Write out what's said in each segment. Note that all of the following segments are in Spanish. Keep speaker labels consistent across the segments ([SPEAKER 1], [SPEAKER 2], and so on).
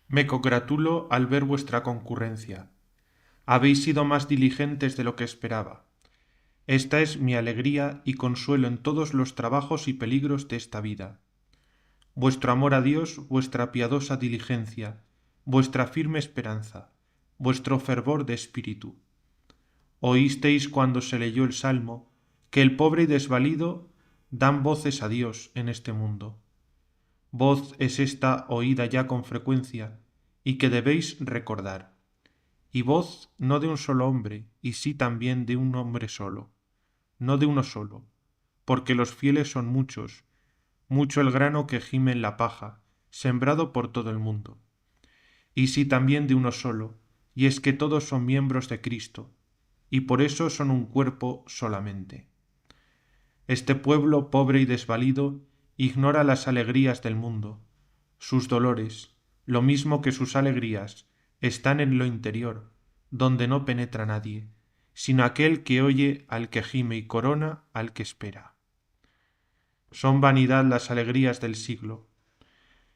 [SPEAKER 1] Me congratulo al ver vuestra concurrencia. Habéis sido más diligentes de lo que esperaba. Esta es mi alegría y consuelo en todos los trabajos y peligros de esta vida. Vuestro amor a Dios, vuestra piadosa diligencia, vuestra firme esperanza, vuestro fervor de espíritu. Oísteis cuando se leyó el Salmo, que el pobre y desvalido dan voces a Dios en este mundo. Voz es esta oída ya con frecuencia, y que debéis recordar. Y voz no de un solo hombre, y sí también de un hombre solo, no de uno solo, porque los fieles son muchos, mucho el grano que gime en la paja, sembrado por todo el mundo. Y sí también de uno solo, y es que todos son miembros de Cristo, y por eso son un cuerpo solamente. Este pueblo pobre y desvalido ignora las alegrías del mundo. Sus dolores, lo mismo que sus alegrías, están en lo interior, donde no penetra nadie, sino aquel que oye al que gime y corona al que espera. Son vanidad las alegrías del siglo.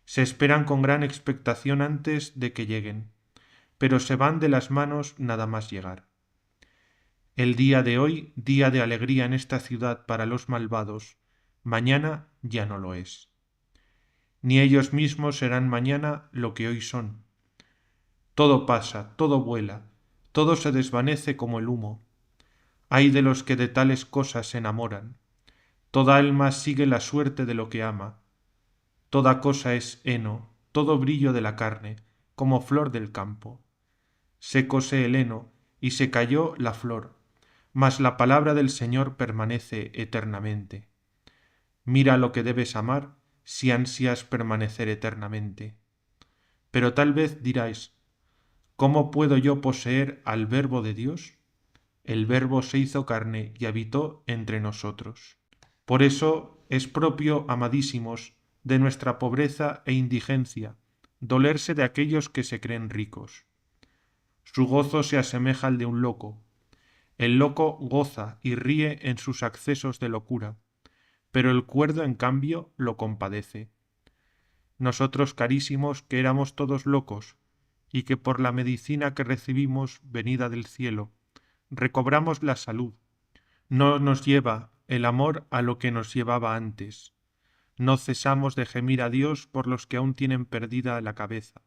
[SPEAKER 1] Se esperan con gran expectación antes de que lleguen, pero se van de las manos nada más llegar. El día de hoy, día de alegría en esta ciudad para los malvados, mañana ya no lo es. Ni ellos mismos serán mañana lo que hoy son. Todo pasa, todo vuela, todo se desvanece como el humo. Ay de los que de tales cosas se enamoran. Toda alma sigue la suerte de lo que ama. Toda cosa es heno, todo brillo de la carne, como flor del campo. Secóse el heno y se cayó la flor, mas la palabra del Señor permanece eternamente. Mira lo que debes amar si ansias permanecer eternamente. Pero tal vez diráis, ¿cómo puedo yo poseer al Verbo de Dios? El Verbo se hizo carne y habitó entre nosotros. Por eso es propio, amadísimos, de nuestra pobreza e indigencia, dolerse de aquellos que se creen ricos. Su gozo se asemeja al de un loco. El loco goza y ríe en sus accesos de locura, pero el cuerdo, en cambio, lo compadece. Nosotros, carísimos, que éramos todos locos, y que por la medicina que recibimos venida del cielo, recobramos la salud, no nos lleva el amor a lo que nos llevaba antes. No cesamos de gemir a Dios por los que aún tienen perdida la cabeza.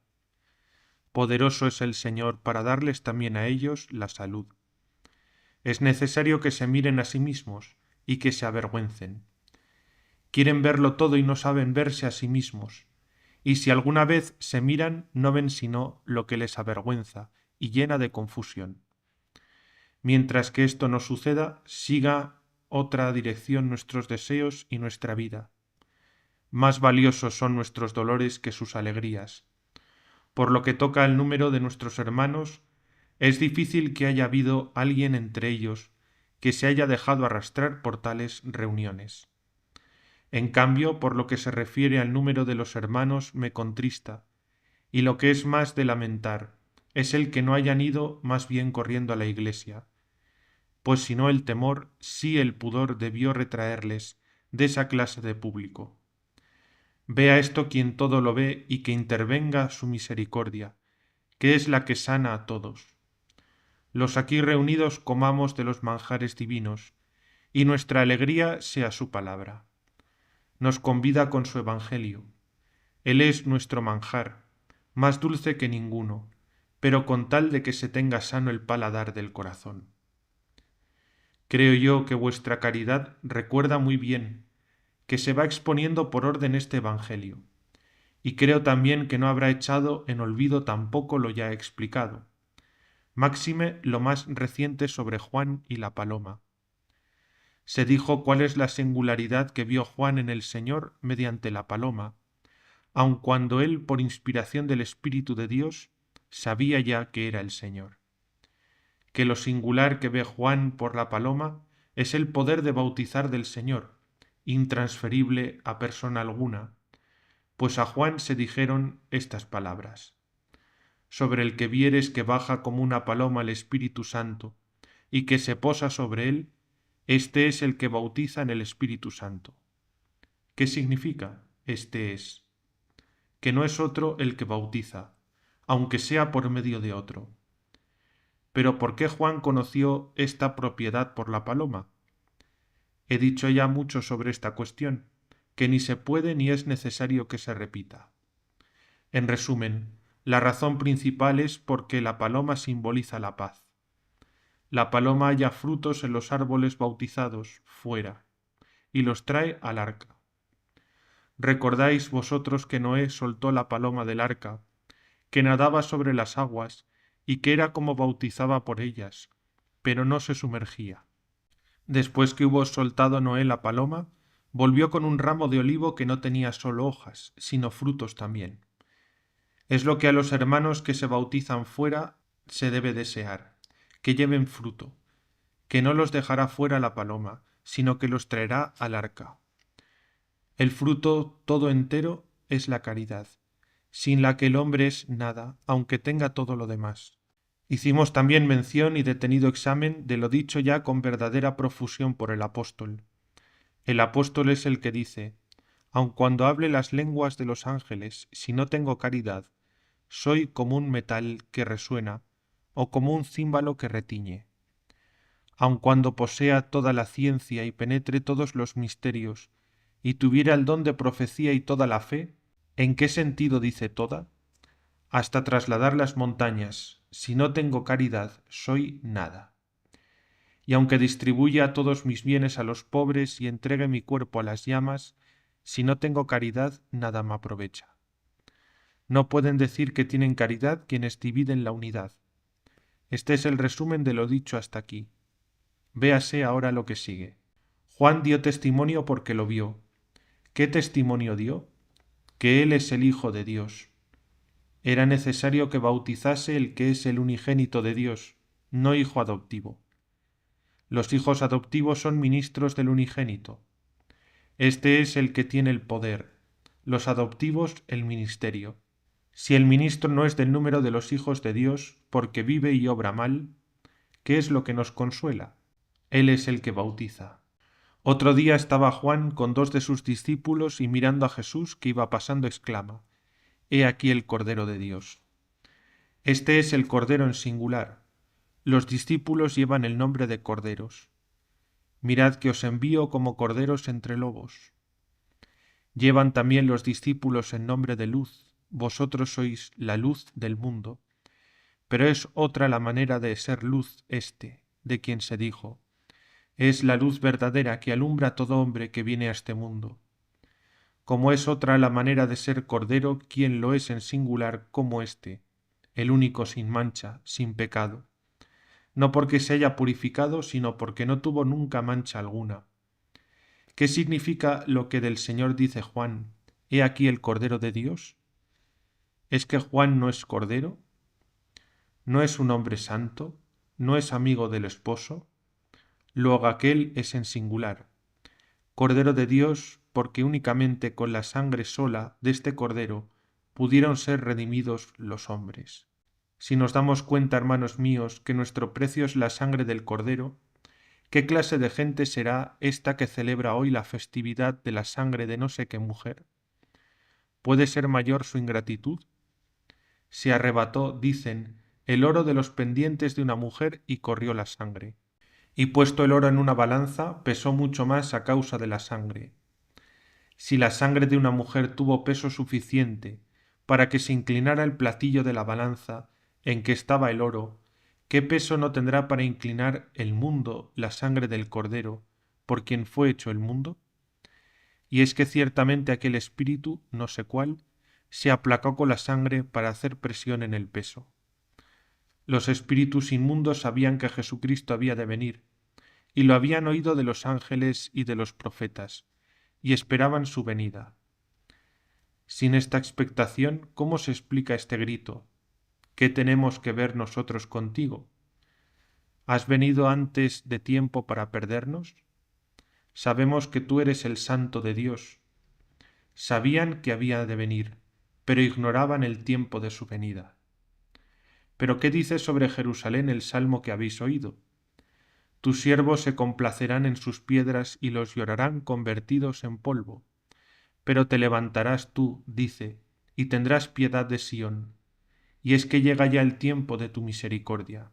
[SPEAKER 1] Poderoso es el Señor para darles también a ellos la salud. Es necesario que se miren a sí mismos y que se avergüencen. Quieren verlo todo y no saben verse a sí mismos. Y si alguna vez se miran, no ven sino lo que les avergüenza y llena de confusión. Mientras que esto no suceda, siga otra dirección nuestros deseos y nuestra vida. Más valiosos son nuestros dolores que sus alegrías. Por lo que toca al número de nuestros hermanos, es difícil que haya habido alguien entre ellos que se haya dejado arrastrar por tales reuniones. En cambio, por lo que se refiere al número de los hermanos, me contrista, y lo que es más de lamentar, es el que no hayan ido más bien corriendo a la iglesia, pues si no el temor, sí el pudor debió retraerles de esa clase de público. Vea esto quien todo lo ve y que intervenga su misericordia, que es la que sana a todos. Los aquí reunidos comamos de los manjares divinos, y nuestra alegría sea su palabra. Nos convida con su evangelio. Él es nuestro manjar, más dulce que ninguno, pero con tal de que se tenga sano el paladar del corazón. Creo yo que vuestra caridad recuerda muy bien que se va exponiendo por orden este evangelio, y creo también que no habrá echado en olvido tampoco lo ya explicado, máxime lo más reciente sobre Juan y la paloma. Se dijo cuál es la singularidad que vio Juan en el Señor mediante la paloma, aun cuando él, por inspiración del Espíritu de Dios, sabía ya que era el Señor. Que lo singular que ve Juan por la paloma es el poder de bautizar del Señor, intransferible a persona alguna, pues a Juan se dijeron estas palabras: sobre el que vieres que baja como una paloma el Espíritu Santo, y que se posa sobre él, este es el que bautiza en el Espíritu Santo. ¿Qué significa? Este es, que no es otro el que bautiza, aunque sea por medio de otro. Pero ¿por qué Juan conoció esta propiedad por la paloma? He dicho ya mucho sobre esta cuestión, que ni se puede ni es necesario que se repita. En resumen, la razón principal es porque la paloma simboliza la paz. La paloma halla frutos en los árboles bautizados, fuera, y los trae al arca. ¿Recordáis vosotros que Noé soltó la paloma del arca, que nadaba sobre las aguas y que era como bautizaba por ellas, pero no se sumergía? Después que hubo soltado Noé la paloma, volvió con un ramo de olivo que no tenía solo hojas, sino frutos también. Es lo que a los hermanos que se bautizan fuera se debe desear, que lleven fruto, que no los dejará fuera la paloma, sino que los traerá al arca. El fruto todo entero es la caridad, sin la que el hombre es nada, aunque tenga todo lo demás. Hicimos también mención y detenido examen de lo dicho ya con verdadera profusión por el apóstol. El apóstol es el que dice: aun cuando hable las lenguas de los ángeles, si no tengo caridad, soy como un metal que resuena o como un címbalo que retiñe. Aun cuando posea toda la ciencia y penetre todos los misterios, y tuviera el don de profecía y toda la fe, ¿en qué sentido dice toda? Hasta trasladar las montañas, si no tengo caridad, soy nada. Y aunque distribuya todos mis bienes a los pobres y entregue mi cuerpo a las llamas, si no tengo caridad, nada me aprovecha. No pueden decir que tienen caridad quienes dividen la unidad. Este es el resumen de lo dicho hasta aquí. Véase ahora lo que sigue. Juan dio testimonio porque lo vio. ¿Qué testimonio dio? Que él es el Hijo de Dios. Era necesario que bautizase el que es el unigénito de Dios, no hijo adoptivo. Los hijos adoptivos son ministros del unigénito. Este es el que tiene el poder, los adoptivos el ministerio. Si el ministro no es del número de los hijos de Dios, porque vive y obra mal, ¿qué es lo que nos consuela? Él es el que bautiza. Otro día estaba Juan con dos de sus discípulos y mirando a Jesús que iba pasando exclama: He aquí el Cordero de Dios. Este es el Cordero en singular. Los discípulos llevan el nombre de corderos. Mirad que os envío como corderos entre lobos. Llevan también los discípulos el nombre de luz. Vosotros sois la luz del mundo. Pero es otra la manera de ser luz de quien se dijo: es la luz verdadera que alumbra a todo hombre que viene a este mundo. Como es otra la manera de ser cordero, quien lo es en singular como el único sin mancha, sin pecado. No porque se haya purificado, sino porque no tuvo nunca mancha alguna. ¿Qué significa lo que del Señor dice Juan: He aquí el Cordero de Dios? ¿Es que Juan no es cordero? ¿No es un hombre santo? ¿No es amigo del esposo? Luego aquel es en singular. Cordero de Dios, porque únicamente con la sangre sola de este Cordero pudieron ser redimidos los hombres. Si nos damos cuenta, hermanos míos, que nuestro precio es la sangre del Cordero, ¿qué clase de gente será esta que celebra hoy la festividad de la sangre de no sé qué mujer? ¿Puede ser mayor su ingratitud? Se arrebató, dicen, el oro de los pendientes de una mujer y corrió la sangre. Y puesto el oro en una balanza, pesó mucho más a causa de la sangre. Si la sangre de una mujer tuvo peso suficiente para que se inclinara el platillo de la balanza en que estaba el oro, ¿qué peso no tendrá para inclinar el mundo la sangre del Cordero, por quien fue hecho el mundo? Y es que ciertamente aquel espíritu, no sé cuál, se aplacó con la sangre para hacer presión en el peso. Los espíritus inmundos sabían que Jesucristo había de venir, y lo habían oído de los ángeles y de los profetas, y esperaban su venida. Sin esta expectación, ¿cómo se explica este grito? ¿Qué tenemos que ver nosotros contigo? ¿Has venido antes de tiempo para perdernos? Sabemos que tú eres el Santo de Dios. Sabían que había de venir, pero ignoraban el tiempo de su venida. ¿Pero qué dice sobre Jerusalén el salmo que habéis oído? Tus siervos se complacerán en sus piedras y los llorarán convertidos en polvo. Pero te levantarás tú, dice, y tendrás piedad de Sión, y es que llega ya el tiempo de tu misericordia.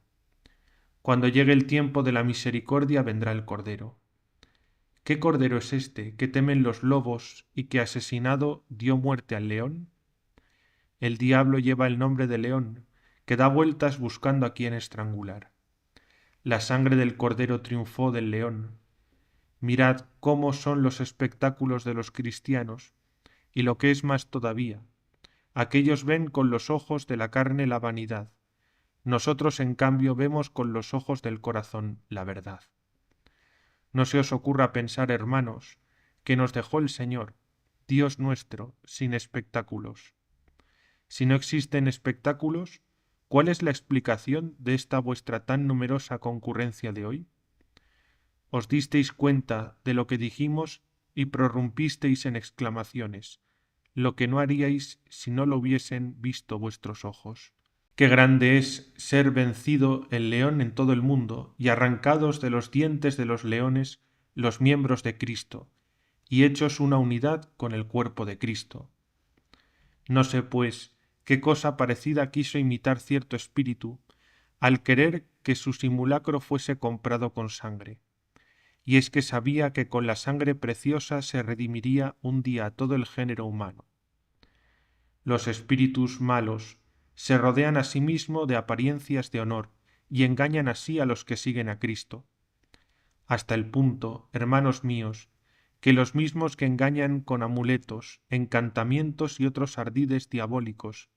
[SPEAKER 1] Cuando llegue el tiempo de la misericordia vendrá el Cordero. ¿Qué Cordero es este que temen los lobos y que asesinado dio muerte al león? El diablo lleva el nombre de león, que da vueltas buscando a quien estrangular. La sangre del Cordero triunfó del león. Mirad cómo son los espectáculos de los cristianos, y lo que es más todavía, aquellos ven con los ojos de la carne la vanidad, nosotros en cambio vemos con los ojos del corazón la verdad. No se os ocurra pensar, hermanos, que nos dejó el Señor, Dios nuestro, sin espectáculos. Si no existen espectáculos, ¿cuál es la explicación de esta vuestra tan numerosa concurrencia de hoy? Os disteis cuenta de lo que dijimos y prorrumpisteis en exclamaciones, lo que no haríais si no lo hubiesen visto vuestros ojos. Qué grande es ser vencido el león en todo el mundo y arrancados de los dientes de los leones los miembros de Cristo, y hechos una unidad con el cuerpo de Cristo. No sé, pues, qué cosa parecida quiso imitar cierto espíritu al querer que su simulacro fuese comprado con sangre. Y es que sabía que con la sangre preciosa se redimiría un día todo el género humano. Los espíritus malos se rodean a sí mismo de apariencias de honor y engañan así a los que siguen a Cristo, hasta el punto, hermanos míos, que los mismos que engañan con amuletos, encantamientos y otros ardides diabólicos,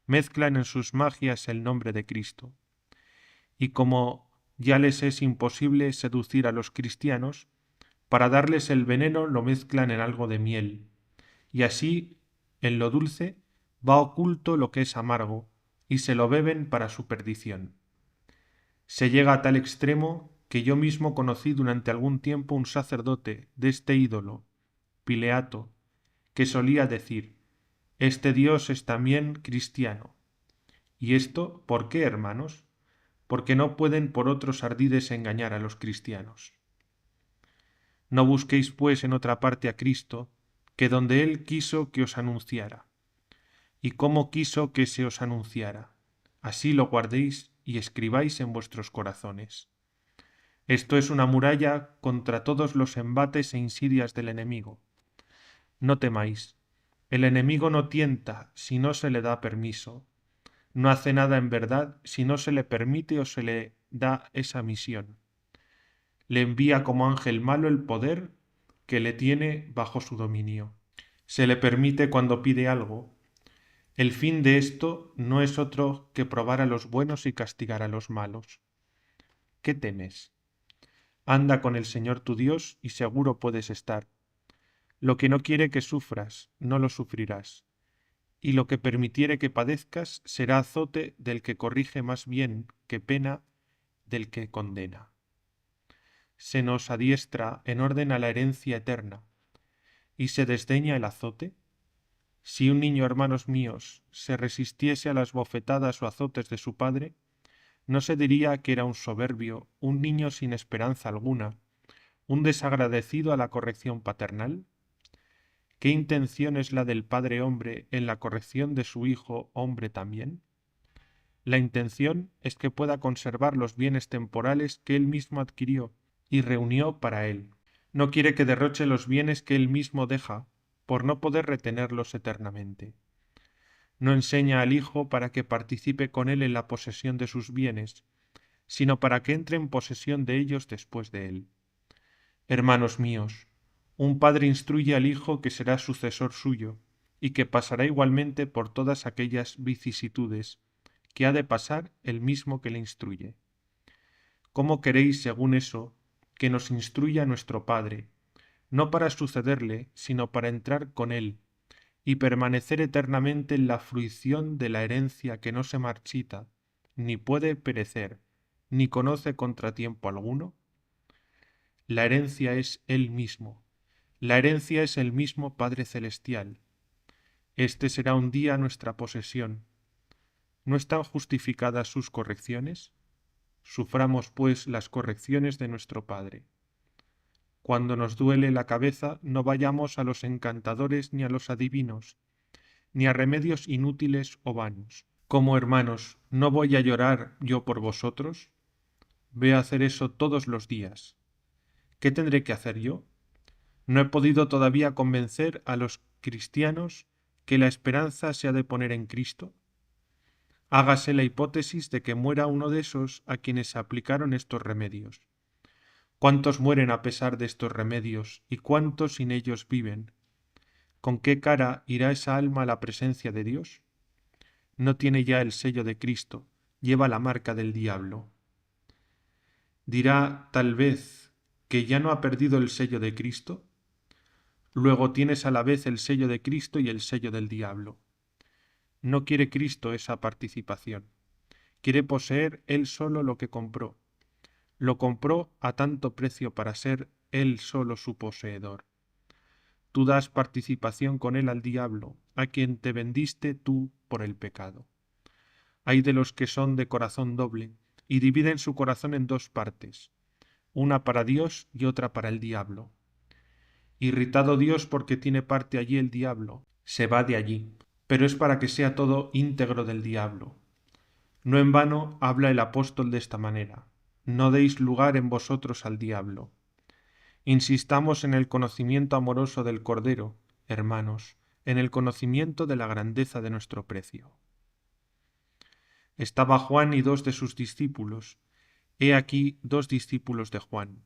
[SPEAKER 1] mezclan en sus magias el nombre de Cristo. Y como ya les es imposible seducir a los cristianos, para darles el veneno lo mezclan en algo de miel, y así en lo dulce va oculto lo que es amargo, y se lo beben para su perdición. Se llega a tal extremo que yo mismo conocí durante algún tiempo un sacerdote de este ídolo, Pileato, que solía decir, este Dios es también cristiano. ¿Y esto por qué, hermanos? Porque no pueden por otros ardides engañar a los cristianos. No busquéis pues en otra parte a Cristo, que donde Él quiso que os anunciara. ¿Y cómo quiso que se os anunciara? Así lo guardéis y escribáis en vuestros corazones. Esto es una muralla contra todos los embates e insidias del enemigo. No temáis. El enemigo no tienta si no se le da permiso. No hace nada en verdad si no se le permite o se le da esa misión. Le envía como ángel malo el poder que le tiene bajo su dominio. Se le permite cuando pide algo. El fin de esto no es otro que probar a los buenos y castigar a los malos. ¿Qué temes? Anda con el Señor tu Dios y seguro puedes estar. Lo que no quiere que sufras, no lo sufrirás. Y lo que permitiere que padezcas será azote del que corrige más bien que pena del que condena. Se nos adiestra en orden a la herencia eterna, y se desdeña el azote. Si un niño, hermanos míos, se resistiese a las bofetadas o azotes de su padre, no se diría que era un soberbio, un niño sin esperanza alguna, un desagradecido a la corrección paternal. ¿Qué intención es la del padre hombre en la corrección de su hijo hombre también? La intención es que pueda conservar los bienes temporales que él mismo adquirió y reunió para él. No quiere que derroche los bienes que él mismo deja, por no poder retenerlos eternamente. No enseña al hijo para que participe con él en la posesión de sus bienes, sino para que entre en posesión de ellos después de él. Hermanos míos, un padre instruye al hijo que será sucesor suyo, y que pasará igualmente por todas aquellas vicisitudes, que ha de pasar el mismo que le instruye. ¿Cómo queréis, según eso, que nos instruya nuestro Padre, no para sucederle, sino para entrar con él, y permanecer eternamente en la fruición de la herencia que no se marchita, ni puede perecer, ni conoce contratiempo alguno? La herencia es Él mismo, la herencia es el mismo Padre Celestial. Este será un día nuestra posesión. ¿No están justificadas sus correcciones? Suframos, pues, las correcciones de nuestro Padre. Cuando nos duele la cabeza, no vayamos a los encantadores ni a los adivinos, ni a remedios inútiles o vanos. ¿Cómo, hermanos, no voy a llorar yo por vosotros? Veo hacer eso todos los días. ¿Qué tendré que hacer yo? No he podido todavía convencer a los cristianos que la esperanza se ha de poner en Cristo. Hágase la hipótesis de que muera uno de esos a quienes se aplicaron estos remedios. ¿Cuántos mueren a pesar de estos remedios y cuántos sin ellos viven? ¿Con qué cara irá esa alma a la presencia de Dios? No tiene ya el sello de Cristo, lleva la marca del diablo. Dirá tal vez que ya no ha perdido el sello de Cristo. Luego tienes a la vez el sello de Cristo y el sello del diablo. No quiere Cristo esa participación. Quiere poseer él solo lo que compró. Lo compró a tanto precio para ser él solo su poseedor. Tú das participación con él al diablo, a quien te vendiste tú por el pecado. Hay de los que son de corazón doble, y dividen su corazón en dos partes, una para Dios y otra para el diablo. Irritado Dios porque tiene parte allí el diablo, se va de allí, pero es para que sea todo íntegro del diablo. No en vano habla el apóstol de esta manera: no deis lugar en vosotros al diablo. Insistamos en el conocimiento amoroso del Cordero, hermanos, en el conocimiento de la grandeza de nuestro precio. Estaba Juan y dos de sus discípulos. He aquí dos discípulos de Juan.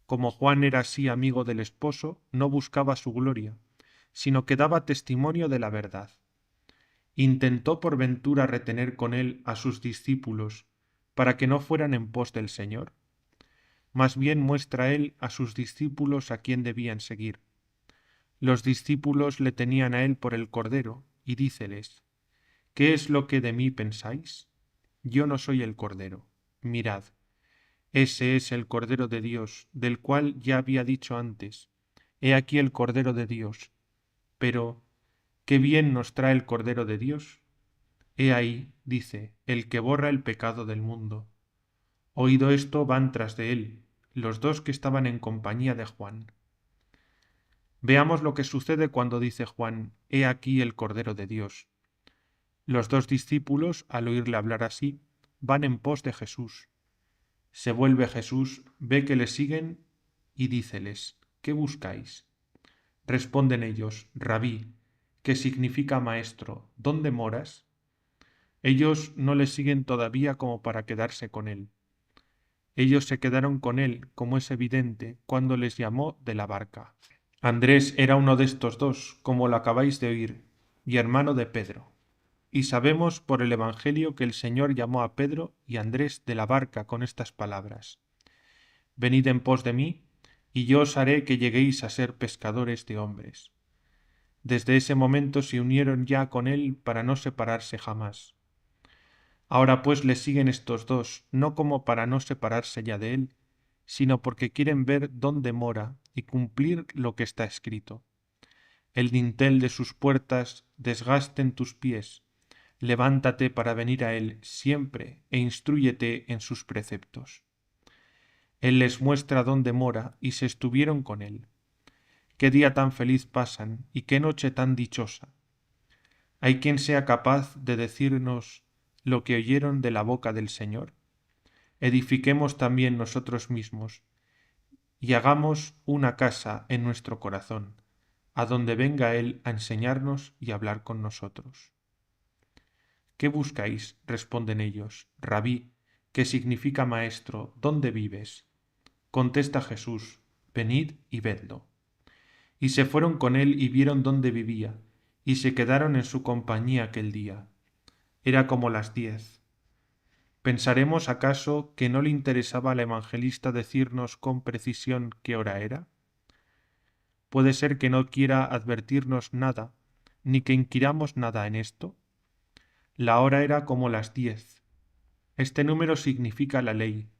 [SPEAKER 1] Como Juan era así amigo del esposo, no buscaba su gloria, sino que daba testimonio de la verdad. Intentó por ventura retener con él a sus discípulos, para que no fueran en pos del Señor. Más bien muestra él a sus discípulos a quién debían seguir. Los discípulos le tenían a él por el Cordero, y díceles: ¿qué es lo que de mí pensáis? Yo no soy el Cordero. Mirad, ese es el Cordero de Dios, del cual ya había dicho antes: he aquí el Cordero de Dios. Pero, ¿qué bien nos trae el Cordero de Dios? He ahí, dice, el que borra el pecado del mundo. Oído esto, van tras de él, los dos que estaban en compañía de Juan. Veamos lo que sucede cuando dice Juan: he aquí el Cordero de Dios. Los dos discípulos, al oírle hablar así, van en pos de Jesús. Se vuelve Jesús, ve que le siguen y díceles: ¿qué buscáis? Responden ellos: Rabí, que significa maestro, ¿dónde moras? Ellos no le siguen todavía como para quedarse con él. Ellos se quedaron con él, como es evidente, cuando les llamó de la barca. Andrés era uno de estos dos, como lo acabáis de oír, y hermano de Pedro. Y sabemos por el Evangelio que el Señor llamó a Pedro y Andrés de la barca con estas palabras: venid en pos de mí, y yo os haré que lleguéis a ser pescadores de hombres. Desde ese momento se unieron ya con él para no separarse jamás. Ahora pues le siguen estos dos, no como para no separarse ya de él, sino porque quieren ver dónde mora y cumplir lo que está escrito: el dintel de sus puertas desgasten tus pies, levántate para venir a él siempre e instrúyete en sus preceptos. Él les muestra dónde mora y se estuvieron con él. Qué día tan feliz pasan y qué noche tan dichosa. ¿Hay quien sea capaz de decirnos lo que oyeron de la boca del Señor? Edifiquemos también nosotros mismos y hagamos una casa en nuestro corazón, a donde venga Él a enseñarnos y hablar con nosotros. ¿Qué buscáis? Responden ellos. Rabí, que significa maestro, ¿dónde vives? Contesta Jesús: venid y vedlo. Y se fueron con él y vieron dónde vivía, y se quedaron en su compañía aquel día. Era como las 10. ¿Pensaremos acaso que no le interesaba al evangelista decirnos con precisión qué hora era? ¿Puede ser que no quiera advertirnos nada, ni que inquiramos nada en esto? La hora era como las 10. Este número significa la ley.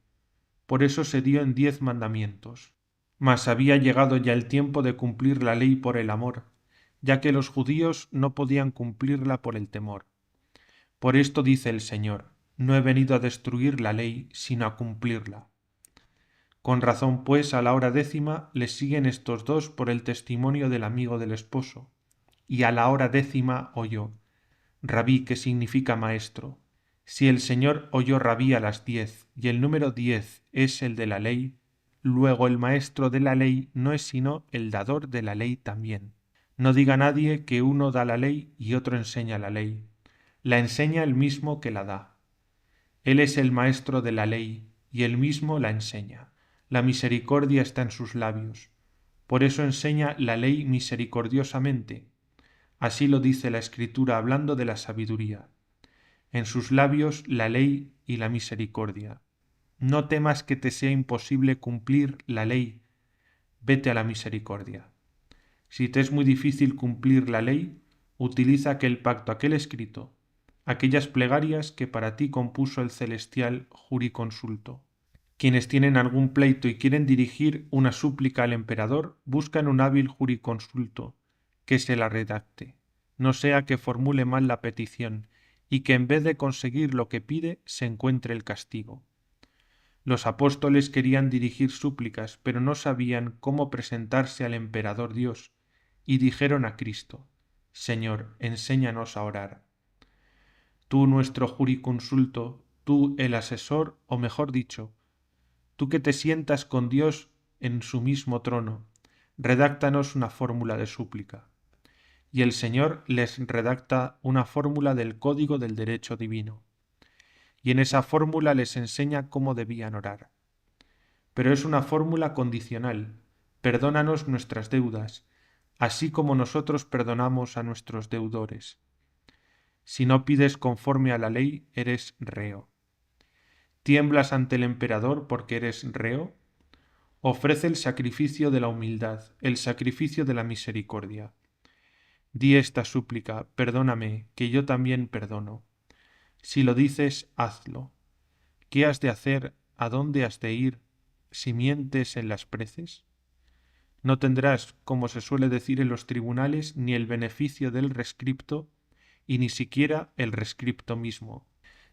[SPEAKER 1] Por eso se dio en 10 mandamientos. Mas había llegado ya el tiempo de cumplir la ley por el amor, ya que los judíos no podían cumplirla por el temor. Por esto dice el Señor: no he venido a destruir la ley, sino a cumplirla. Con razón, pues, a la hora 10 les siguen estos dos por el testimonio del amigo del esposo, y a la hora 10 oyó: Rabí, que significa maestro. Si el Señor oyó Rabí a las 10 y el número 10 es el de la ley, luego el maestro de la ley no es sino el dador de la ley también. No diga nadie que uno da la ley y otro enseña la ley. La enseña el mismo que la da. Él es el maestro de la ley y él mismo la enseña. La misericordia está en sus labios. Por eso enseña la ley misericordiosamente. Así lo dice la Escritura hablando de la sabiduría. En sus labios la ley y la misericordia. No temas que te sea imposible cumplir la ley. Vete a la misericordia. Si te es muy difícil cumplir la ley, utiliza aquel pacto, aquel escrito, aquellas plegarias que para ti compuso el celestial jurisconsulto. Quienes tienen algún pleito y quieren dirigir una súplica al emperador, buscan un hábil jurisconsulto que se la redacte, no sea que formule mal la petición y que en vez de conseguir lo que pide se encuentre el castigo. Los apóstoles querían dirigir súplicas, pero no sabían cómo presentarse al emperador Dios, y dijeron a Cristo: Señor, enséñanos a orar. Tú, nuestro jurisconsulto, tú el asesor, o mejor dicho, tú que te sientas con Dios en su mismo trono, redáctanos una fórmula de súplica. Y el Señor les redacta una fórmula del código del derecho divino. Y en esa fórmula les enseña cómo debían orar. Pero es una fórmula condicional. Perdónanos nuestras deudas, así como nosotros perdonamos a nuestros deudores. Si no pides conforme a la ley, eres reo. ¿Tiemblas ante el emperador porque eres reo? Ofrece el sacrificio de la humildad, el sacrificio de la misericordia. Di esta súplica: perdóname, que yo también perdono. Si lo dices, hazlo. ¿Qué has de hacer? ¿A dónde has de ir? Si mientes en las preces. No tendrás, como se suele decir en los tribunales, ni el beneficio del rescripto, y ni siquiera el rescripto mismo.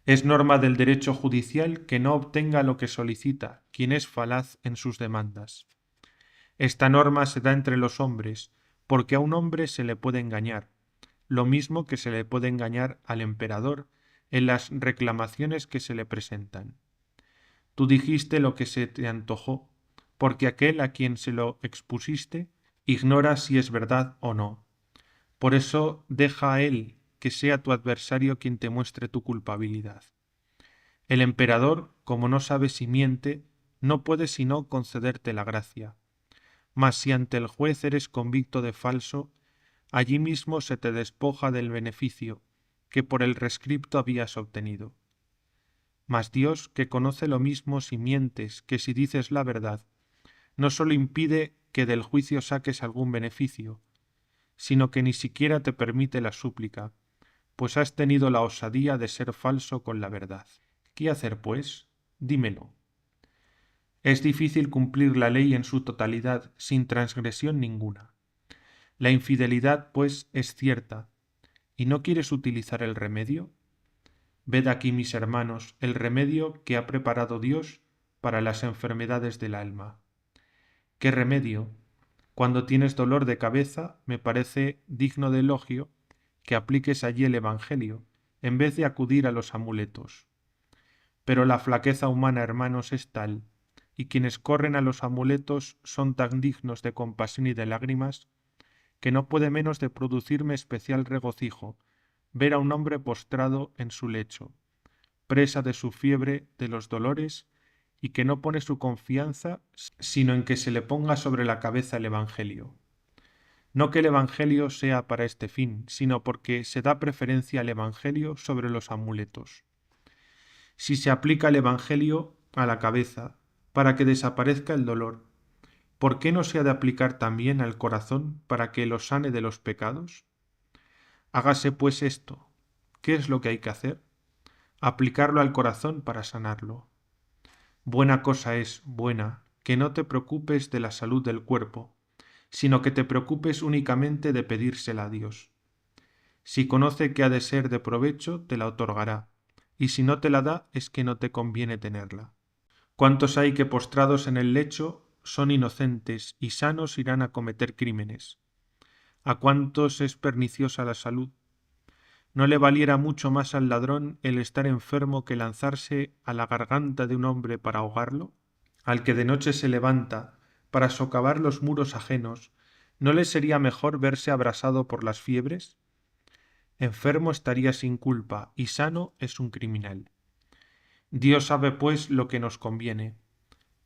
[SPEAKER 1] Es norma del derecho judicial que no obtenga lo que solicita quien es falaz en sus demandas. Esta norma se da entre los hombres, porque a un hombre se le puede engañar, lo mismo que se le puede engañar al emperador en las reclamaciones que se le presentan. Tú dijiste lo que se te antojó, porque aquel a quien se lo expusiste ignora si es verdad o no. Por eso deja a él que sea tu adversario quien te muestre tu culpabilidad. El emperador, como no sabe si miente, no puede sino concederte la gracia. Mas si ante el juez eres convicto de falso, allí mismo se te despoja del beneficio que por el rescripto habías obtenido. Mas Dios, que conoce lo mismo si mientes que si dices la verdad, no sólo impide que del juicio saques algún beneficio, sino que ni siquiera te permite la súplica, pues has tenido la osadía de ser falso con la verdad. ¿Qué hacer, pues? Dímelo. Es difícil cumplir la ley en su totalidad sin transgresión ninguna. La infidelidad, pues, es cierta. ¿Y no quieres utilizar el remedio? Ved aquí, mis hermanos, el remedio que ha preparado Dios para las enfermedades del alma. ¿Qué remedio? Cuando tienes dolor de cabeza, me parece digno de elogio que apliques allí el Evangelio, en vez de acudir a los amuletos. Pero la flaqueza humana, hermanos, es tal, y quienes corren a los amuletos son tan dignos de compasión y de lágrimas, que no puede menos de producirme especial regocijo ver a un hombre postrado en su lecho, presa de su fiebre, de los dolores, y que no pone su confianza sino en que se le ponga sobre la cabeza el Evangelio. No que el Evangelio sea para este fin, sino porque se da preferencia al Evangelio sobre los amuletos. Si se aplica el Evangelio a la cabeza para que desaparezca el dolor, ¿por qué no se ha de aplicar también al corazón para que lo sane de los pecados? Hágase pues esto. ¿Qué es lo que hay que hacer? Aplicarlo al corazón para sanarlo. Buena cosa es, buena, que no te preocupes de la salud del cuerpo, sino que te preocupes únicamente de pedírsela a Dios. Si conoce que ha de ser de provecho, te la otorgará, y si no te la da, es que no te conviene tenerla. ¿Cuántos hay que postrados en el lecho son inocentes y sanos irán a cometer crímenes? ¿A cuántos es perniciosa la salud? ¿No le valiera mucho más al ladrón el estar enfermo que lanzarse a la garganta de un hombre para ahogarlo? Al que de noche se levanta para socavar los muros ajenos, ¿no le sería mejor verse abrasado por las fiebres? Enfermo estaría sin culpa y sano es un criminal. Dios sabe pues lo que nos conviene.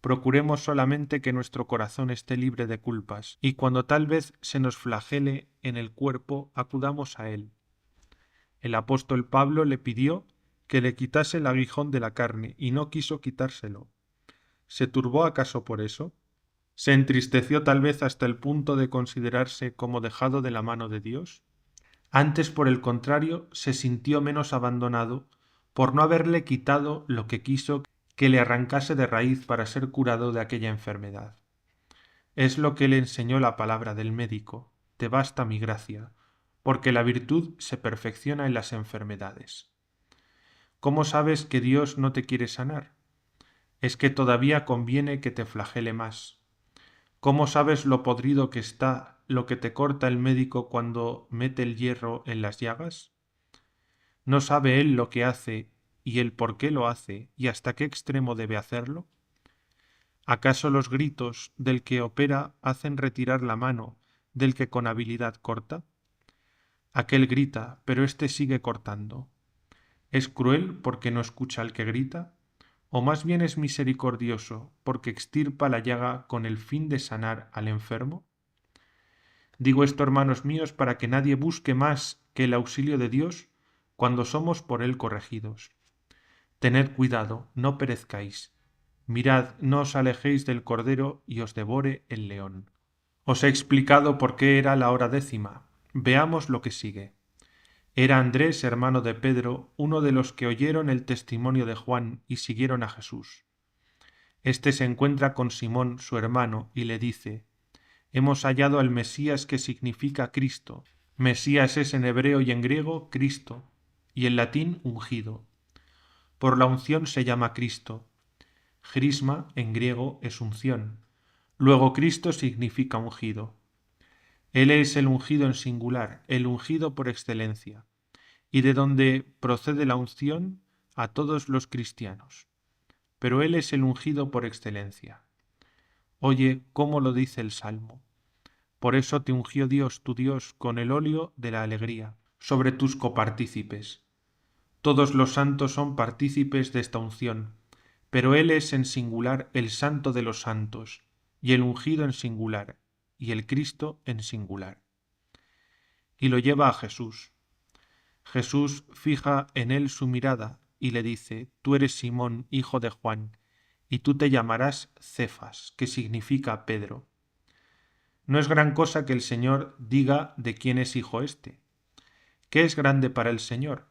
[SPEAKER 1] Procuremos solamente que nuestro corazón esté libre de culpas, y cuando tal vez se nos flagele en el cuerpo, acudamos a Él. El apóstol Pablo le pidió que le quitase el aguijón de la carne, y no quiso quitárselo. ¿Se turbó acaso por eso? ¿Se entristeció tal vez hasta el punto de considerarse como dejado de la mano de Dios? Antes, por el contrario, se sintió menos abandonado por no haberle quitado lo que quiso que le arrancase de raíz para ser curado de aquella enfermedad. Es lo que le enseñó la palabra del médico: te basta mi gracia, porque la virtud se perfecciona en las enfermedades. ¿Cómo sabes que Dios no te quiere sanar? Es que todavía conviene que te flagele más. ¿Cómo sabes lo podrido que está lo que te corta el médico cuando mete el hierro en las llagas? ¿No sabe él lo que hace y el por qué lo hace y hasta qué extremo debe hacerlo? ¿Acaso los gritos del que opera hacen retirar la mano del que con habilidad corta? Aquel grita, pero éste sigue cortando. ¿Es cruel porque no escucha al que grita? ¿O más bien es misericordioso porque extirpa la llaga con el fin de sanar al enfermo? Digo esto, hermanos míos, para que nadie busque más que el auxilio de Dios cuando somos por él corregidos. Tened cuidado, no perezcáis. Mirad, no os alejéis del Cordero y os devore el león. Os he explicado por qué era la hora 10. Veamos lo que sigue. Era Andrés, hermano de Pedro, uno de los que oyeron el testimonio de Juan y siguieron a Jesús. Este se encuentra con Simón, su hermano, y le dice: hemos hallado al Mesías, que significa Cristo. Mesías es en hebreo y en griego Cristo, y en latín ungido. Por la unción se llama Cristo. Crisma en griego es unción. Luego Cristo significa ungido. Él es el ungido en singular, el ungido por excelencia, y de donde procede la unción a todos los cristianos. Pero Él es el ungido por excelencia. Oye cómo lo dice el Salmo: por eso te ungió Dios tu Dios con el óleo de la alegría sobre tus copartícipes. Todos los santos son partícipes de esta unción, pero Él es en singular el Santo de los santos, y el ungido en singular, y el Cristo en singular. Y lo lleva a Jesús. Jesús fija en él su mirada y le dice: tú eres Simón, hijo de Juan, y tú te llamarás Cefas, que significa Pedro. No es gran cosa que el Señor diga de quién es hijo éste. ¿Qué es grande para el Señor?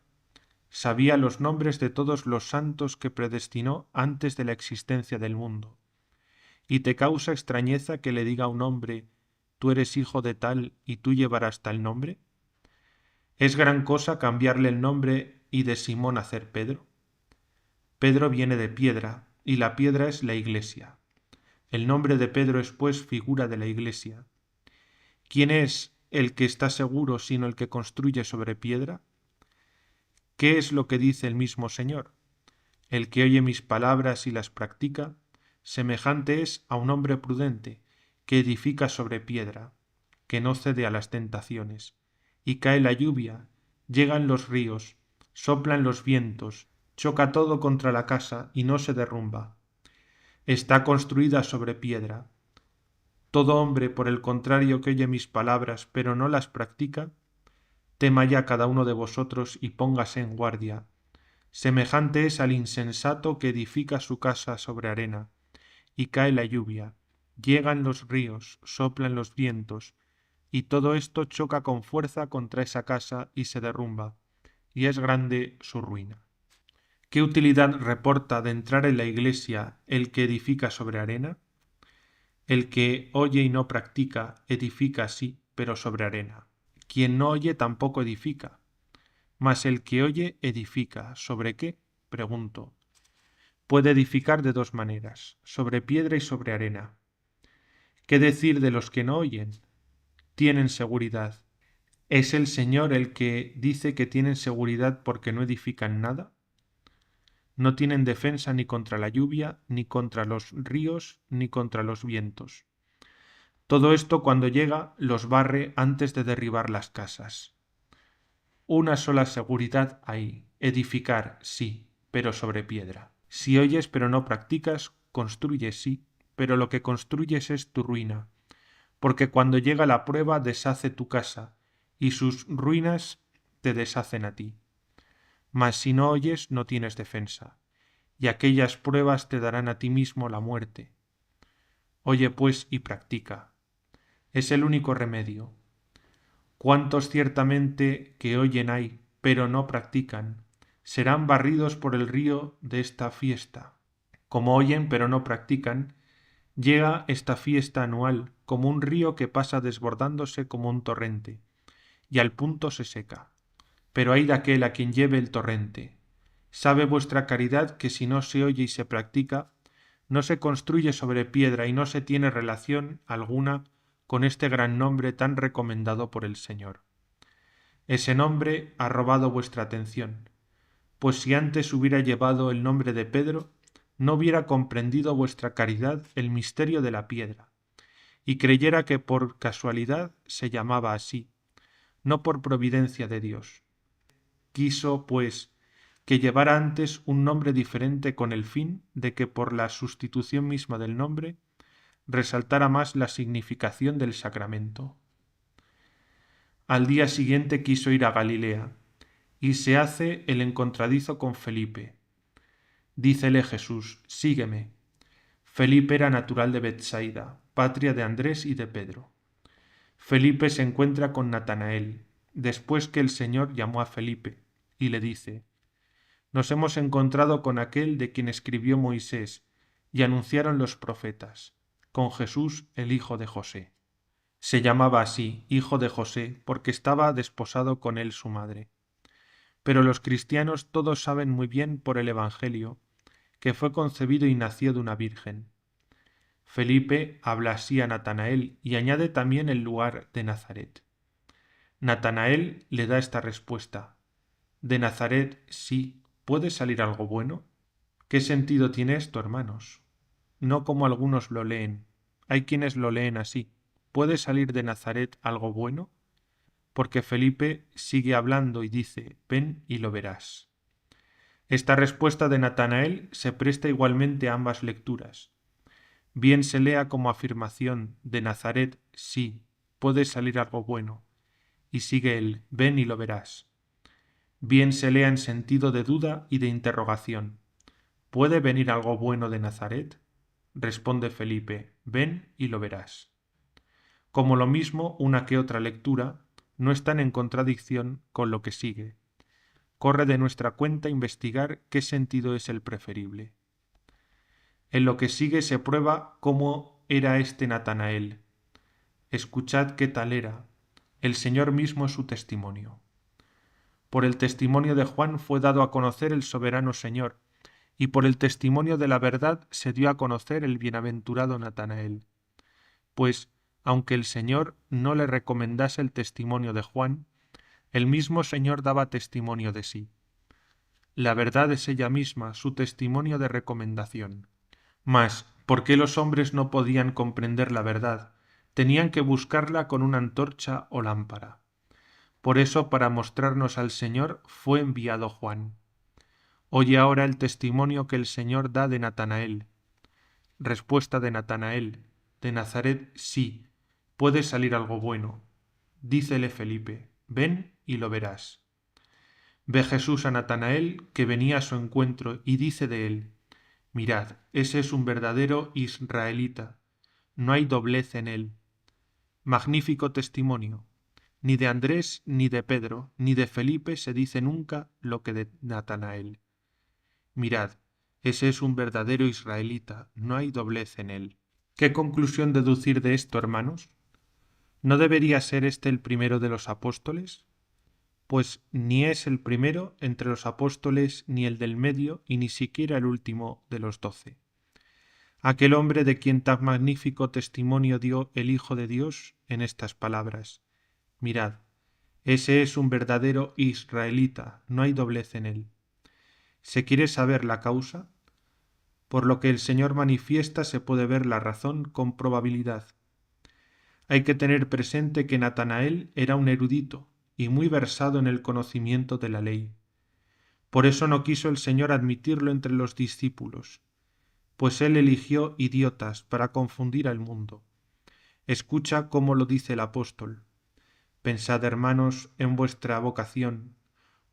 [SPEAKER 1] Sabía los nombres de todos los santos que predestinó antes de la existencia del mundo. ¿Y te causa extrañeza que le diga a un hombre: tú eres hijo de tal y tú llevarás tal nombre? ¿Es gran cosa cambiarle el nombre y de Simón hacer Pedro? Pedro viene de piedra, y la piedra es la Iglesia. El nombre de Pedro es pues figura de la Iglesia. ¿Quién es el que está seguro sino el que construye sobre piedra? ¿Qué es lo que dice el mismo Señor? El que oye mis palabras y las practica, semejante es a un hombre prudente, que edifica sobre piedra, que no cede a las tentaciones. Y cae la lluvia, llegan los ríos, soplan los vientos, choca todo contra la casa y no se derrumba. Está construida sobre piedra. Todo hombre, por el contrario, que oye mis palabras, pero no las practica, tema ya cada uno de vosotros y póngase en guardia. Semejante es al insensato que edifica su casa sobre arena, y cae la lluvia, llegan los ríos, soplan los vientos, y todo esto choca con fuerza contra esa casa y se derrumba, y es grande su ruina. ¿Qué utilidad reporta de entrar en la iglesia el que edifica sobre arena? El que oye y no practica, edifica sí, pero sobre arena. Quien no oye tampoco edifica. Mas el que oye edifica. ¿Sobre qué? Pregunto. Puede edificar de dos maneras, sobre piedra y sobre arena. ¿Qué decir de los que no oyen? Tienen seguridad. ¿Es el Señor el que dice que tienen seguridad porque no edifican nada? No tienen defensa ni contra la lluvia, ni contra los ríos, ni contra los vientos. Todo esto cuando llega los barre antes de derribar las casas. Una sola seguridad hay, edificar, sí, pero sobre piedra. Si oyes pero no practicas, construyes sí, pero lo que construyes es tu ruina, porque cuando llega la prueba deshace tu casa, y sus ruinas te deshacen a ti. Mas si no oyes no tienes defensa, y aquellas pruebas te darán a ti mismo la muerte. Oye pues y practica. Es el único remedio. ¿Cuántos ciertamente que oyen hay, pero no practican? Serán barridos por el río de esta fiesta. Como oyen pero no practican, llega esta fiesta anual como un río que pasa desbordándose como un torrente, y al punto se seca. Pero hay de aquel a quien lleve el torrente. Sabe vuestra caridad que si no se oye y se practica, no se construye sobre piedra y no se tiene relación alguna con este gran nombre tan recomendado por el Señor. Ese nombre ha robado vuestra atención, pues si antes hubiera llevado el nombre de Pedro, no hubiera comprendido vuestra caridad el misterio de la piedra, y creyera que por casualidad se llamaba así, no por providencia de Dios. Quiso, pues, que llevara antes un nombre diferente con el fin de que por la sustitución misma del nombre resaltara más la significación del sacramento. Al día siguiente quiso ir a Galilea, y se hace el encontradizo con Felipe. Dícele Jesús, sígueme. Felipe era natural de Betsaida, patria de Andrés y de Pedro. Felipe se encuentra con Natanael, después que el Señor llamó a Felipe, y le dice, nos hemos encontrado con aquel de quien escribió Moisés y anunciaron los profetas, con Jesús el hijo de José. Se llamaba así, hijo de José, porque estaba desposado con él su madre. Pero los cristianos todos saben muy bien por el Evangelio que fue concebido y nació de una virgen. Felipe habla así a Natanael y añade también el lugar de Nazaret. Natanael le da esta respuesta. ¿De Nazaret sí puede salir algo bueno? ¿Qué sentido tiene esto, hermanos? No como algunos lo leen. Hay quienes lo leen así. ¿Puede salir de Nazaret algo bueno? Porque Felipe sigue hablando y dice, ven y lo verás. Esta respuesta de Natanael se presta igualmente a ambas lecturas. Bien se lea como afirmación de Nazaret, sí, puede salir algo bueno, y sigue él, ven y lo verás. Bien se lea en sentido de duda y de interrogación. ¿Puede venir algo bueno de Nazaret? Responde Felipe, ven y lo verás. Como lo mismo, una que otra lectura no están en contradicción con lo que sigue. Corre de nuestra cuenta investigar qué sentido es el preferible. En lo que sigue se prueba cómo era este Natanael. Escuchad qué tal era. El Señor mismo es su testimonio. Por el testimonio de Juan fue dado a conocer el soberano Señor, y por el testimonio de la verdad se dio a conocer el bienaventurado Natanael. Pues, aunque el Señor no le recomendase el testimonio de Juan, el mismo Señor daba testimonio de sí. La verdad es ella misma, su testimonio de recomendación. Mas, ¿por qué los hombres no podían comprender la verdad? Tenían que buscarla con una antorcha o lámpara. Por eso, para mostrarnos al Señor, fue enviado Juan. Oye ahora el testimonio que el Señor da de Natanael. Respuesta de Natanael. De Nazaret sí, puede salir algo bueno. Dícele Felipe, ven y lo verás. Ve Jesús a Natanael, que venía a su encuentro, y dice de él, mirad, ese es un verdadero israelita, no hay doblez en él. Magnífico testimonio. Ni de Andrés, ni de Pedro, ni de Felipe se dice nunca lo que de Natanael. Mirad, ese es un verdadero israelita, no hay doblez en él. ¿Qué conclusión deducir de esto, hermanos? ¿No debería ser este el primero de los apóstoles? Pues ni es el primero entre los apóstoles, ni el del medio, y ni siquiera el último de los 12. Aquel hombre de quien tan magnífico testimonio dio el Hijo de Dios en estas palabras. Mirad, Ese es un verdadero israelita, no hay doblez en él. ¿Se quiere saber la causa? Por lo que el Señor manifiesta se puede ver la razón con probabilidad. Hay que tener presente que Natanael era un erudito y muy versado en el conocimiento de la ley. Por eso no quiso el Señor admitirlo entre los discípulos, pues él eligió idiotas para confundir al mundo. Escucha cómo lo dice el apóstol. Pensad, hermanos, en vuestra vocación,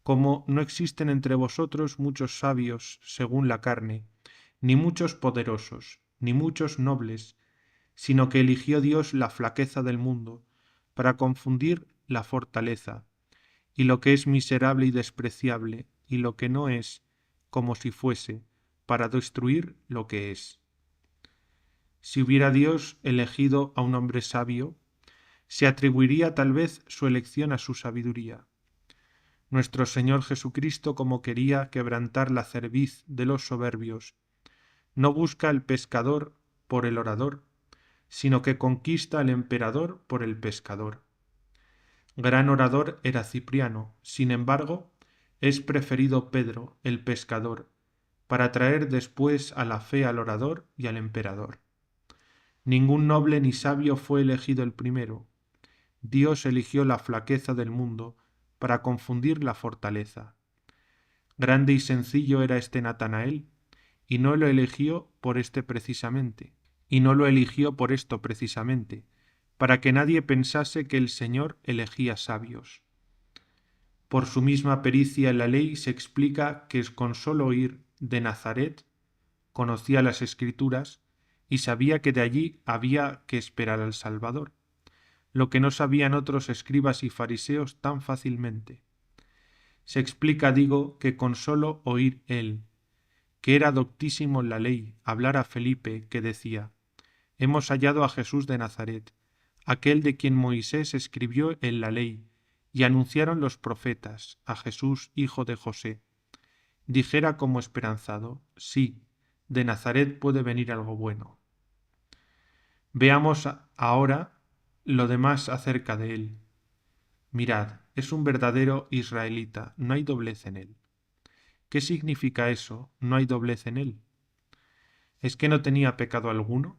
[SPEAKER 1] como no existen entre vosotros muchos sabios según la carne, ni muchos poderosos, ni muchos nobles, sino que eligió Dios la flaqueza del mundo, para confundir la fortaleza, y lo que es miserable y despreciable, y lo que no es, como si fuese, para destruir lo que es. Si hubiera Dios elegido a un hombre sabio, se atribuiría tal vez su elección a su sabiduría. Nuestro Señor Jesucristo, como quería quebrantar la cerviz de los soberbios, no busca el pescador por el orador, sino que conquista al emperador por el pescador. Gran orador era Cipriano, sin embargo, es preferido Pedro, el pescador, para traer después a la fe al orador y al emperador. Ningún noble ni sabio fue elegido el primero. Dios eligió la flaqueza del mundo para confundir la fortaleza. Grande y sencillo era este Natanael, y no lo eligió por esto precisamente, para que nadie pensase que el Señor elegía sabios. Por su misma pericia en la ley se explica que con solo oír de Nazaret conocía las Escrituras y sabía que de allí había que esperar al Salvador, lo que no sabían otros escribas y fariseos tan fácilmente. Se explica, digo, que con solo oír él, que era doctísimo en la ley, hablar a Felipe, que decía: «Hemos hallado a Jesús de Nazaret, aquel de quien Moisés escribió en la ley, y anunciaron los profetas, a Jesús, hijo de José». Dijera como esperanzado: «Sí, de Nazaret puede venir algo bueno». Veamos ahora lo demás acerca de él. Mirad, es un verdadero israelita, no hay doblez en él. ¿Qué significa eso? No hay doblez en él. ¿Es que no tenía pecado alguno?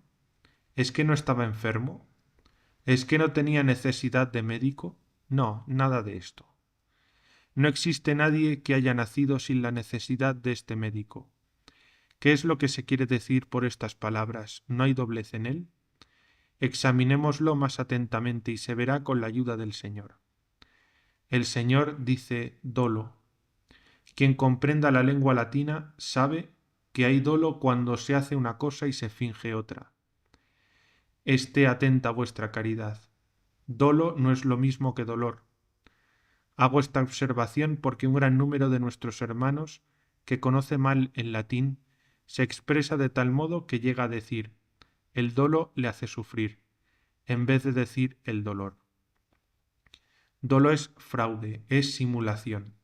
[SPEAKER 1] ¿Es que no estaba enfermo? ¿Es que no tenía necesidad de médico? No, nada de esto. No existe nadie que haya nacido sin la necesidad de este médico. ¿Qué es lo que se quiere decir por estas palabras? ¿No hay doblez en él? Examinémoslo más atentamente y se verá con la ayuda del Señor. El Señor dice dolo. Quien comprenda la lengua latina sabe que hay dolo cuando se hace una cosa y se finge otra. Esté atenta vuestra caridad. Dolo no es lo mismo que dolor. Hago esta observación porque un gran número de nuestros hermanos, que conoce mal el latín, se expresa de tal modo que llega a decir: el dolo le hace sufrir, en vez de decir el dolor. Dolo es fraude, es simulación.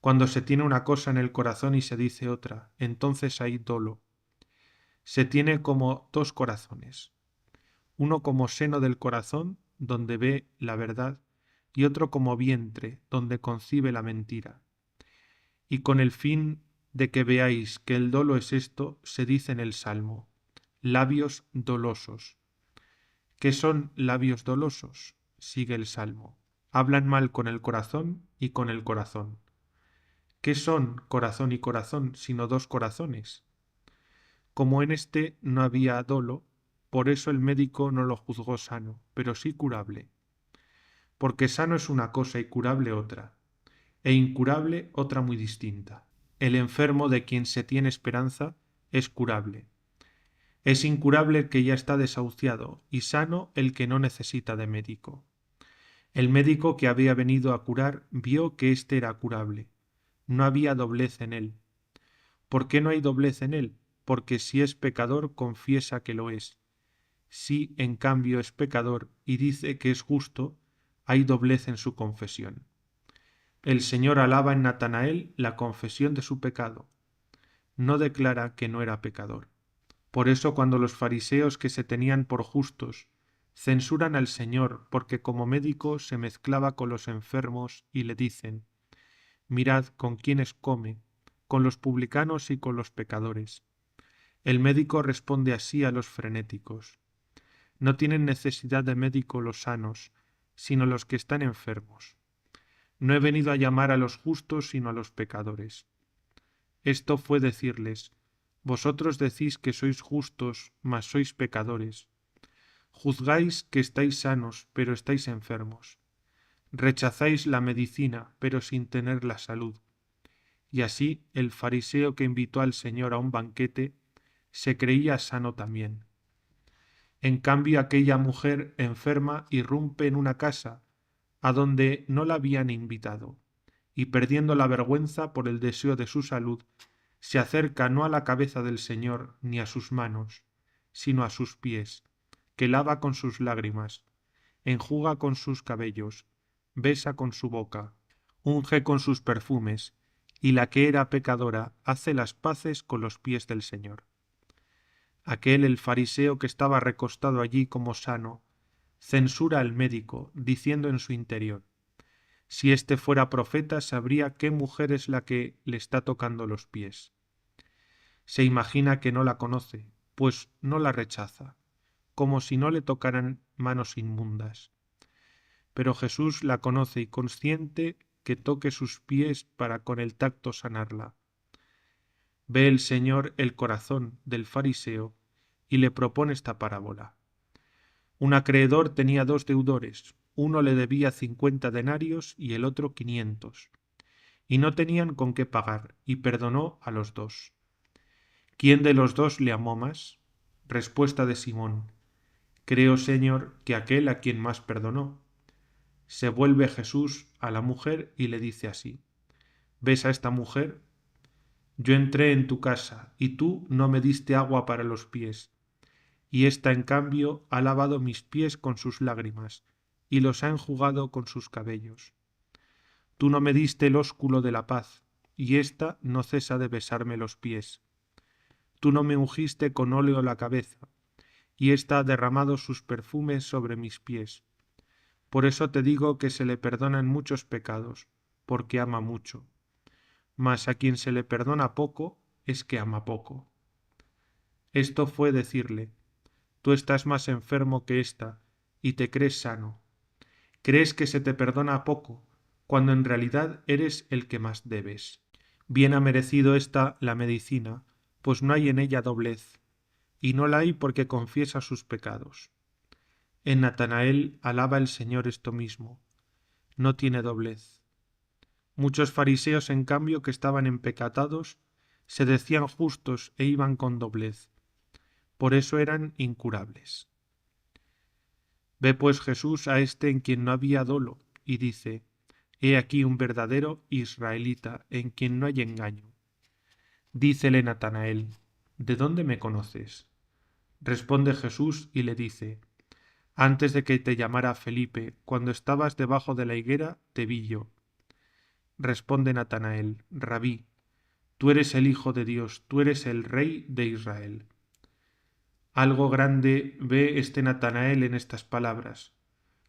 [SPEAKER 1] Cuando se tiene una cosa en el corazón y se dice otra, entonces hay dolo. Se tiene como dos corazones, uno como seno del corazón, donde ve la verdad, y otro como vientre, donde concibe la mentira. Y con el fin de que veáis que el dolo es esto, se dice en el Salmo: labios dolosos. ¿Qué son labios dolosos? Sigue el Salmo: hablan mal con el corazón y con el corazón. ¿Qué son corazón y corazón sino dos corazones? Como en este no había dolo, por eso el médico no lo juzgó sano, pero sí curable. Porque sano es una cosa y curable otra, e incurable otra muy distinta. El enfermo de quien se tiene esperanza es curable. Es incurable el que ya está desahuciado, y sano el que no necesita de médico. El médico que había venido a curar vio que éste era curable. No había doblez en él. ¿Por qué no hay doblez en él? Porque si es pecador, confiesa que lo es. Si, en cambio, es pecador y dice que es justo, hay doblez en su confesión. El Señor alaba en Natanael la confesión de su pecado. No declara que no era pecador. Por eso, cuando los fariseos que se tenían por justos censuran al Señor porque como médico se mezclaba con los enfermos y le dicen: mirad con quiénes come, con los publicanos y con los pecadores. El médico responde así a los frenéticos: no tienen necesidad de médico los sanos, sino los que están enfermos. No he venido a llamar a los justos, sino a los pecadores. Esto fue decirles: vosotros decís que sois justos, mas sois pecadores. Juzgáis que estáis sanos, pero estáis enfermos. Rechazáis la medicina, pero sin tener la salud. Y así el fariseo que invitó al Señor a un banquete se creía sano también. En cambio, aquella mujer enferma irrumpe en una casa a donde no la habían invitado, y perdiendo la vergüenza por el deseo de su salud, se acerca no a la cabeza del Señor ni a sus manos, sino a sus pies, que lava con sus lágrimas, enjuga con sus cabellos, besa con su boca, unge con sus perfumes, y la que era pecadora hace las paces con los pies del Señor. Aquel, el fariseo que estaba recostado allí como sano, censura al médico, diciendo en su interior: si éste fuera profeta, sabría qué mujer es la que le está tocando los pies. Se imagina que no la conoce, pues no la rechaza, como si no le tocaran manos inmundas. Pero Jesús la conoce y consciente que toque sus pies para con el tacto sanarla. Ve el Señor el corazón del fariseo y le propone esta parábola. Un acreedor tenía 2 deudores, uno le debía 50 denarios y el otro 500, y no tenían con qué pagar, y perdonó a los 2. ¿Quién de los 2 le amó más? Respuesta de Simón: creo, Señor, que aquel a quien más perdonó. Se vuelve Jesús a la mujer y le dice así: ¿ves a esta mujer? Yo entré en tu casa, y tú no me diste agua para los pies, y ésta en cambio ha lavado mis pies con sus lágrimas, y los ha enjugado con sus cabellos. Tú no me diste el ósculo de la paz, y ésta no cesa de besarme los pies. Tú no me ungiste con óleo la cabeza, y ésta ha derramado sus perfumes sobre mis pies. Por eso te digo que se le perdonan muchos pecados, porque ama mucho. Mas a quien se le perdona poco, es que ama poco. Esto fue decirle: tú estás más enfermo que ésta, y te crees sano. Crees que se te perdona poco, cuando en realidad eres el que más debes. Bien ha merecido ésta la medicina, pues no hay en ella doblez, y no la hay porque confiesa sus pecados. En Natanael alaba el Señor esto mismo: no tiene doblez. Muchos fariseos, en cambio, que estaban empecatados, se decían justos e iban con doblez. Por eso eran incurables. Ve pues Jesús a este en quien no había dolo, y dice: he aquí un verdadero israelita, en quien no hay engaño. Dícele Natanael: ¿de dónde me conoces? Responde Jesús y le dice: antes de que te llamara Felipe, cuando estabas debajo de la higuera, te vi yo. Responde Natanael: Rabí, tú eres el Hijo de Dios, tú eres el Rey de Israel. Algo grande ve este Natanael en estas palabras: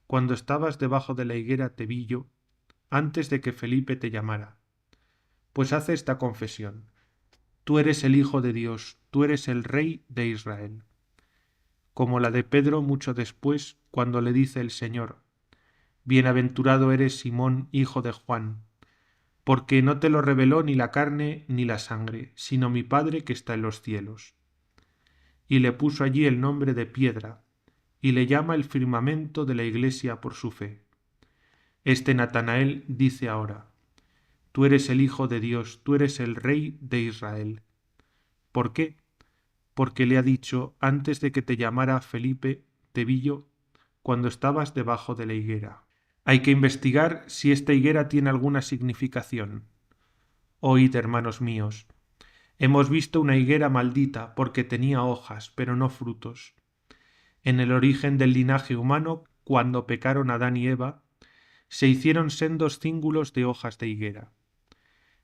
[SPEAKER 1] cuando estabas debajo de la higuera te vi yo, antes de que Felipe te llamara. Pues hace esta confesión: tú eres el Hijo de Dios, tú eres el Rey de Israel. Como la de Pedro mucho después, cuando le dice el Señor: bienaventurado eres Simón, hijo de Juan, porque no te lo reveló ni la carne ni la sangre, sino mi Padre que está en los cielos. Y le puso allí el nombre de Piedra, y le llama el firmamento de la Iglesia por su fe. Este Natanael dice ahora: tú eres el Hijo de Dios, tú eres el Rey de Israel. ¿Por qué? Porque le ha dicho: antes de que te llamara Felipe, te vi yo, cuando estabas debajo de la higuera. Hay que investigar si esta higuera tiene alguna significación. Oíd, hermanos míos, hemos visto una higuera maldita porque tenía hojas, pero no frutos. En el origen del linaje humano, cuando pecaron Adán y Eva, se hicieron sendos cíngulos de hojas de higuera.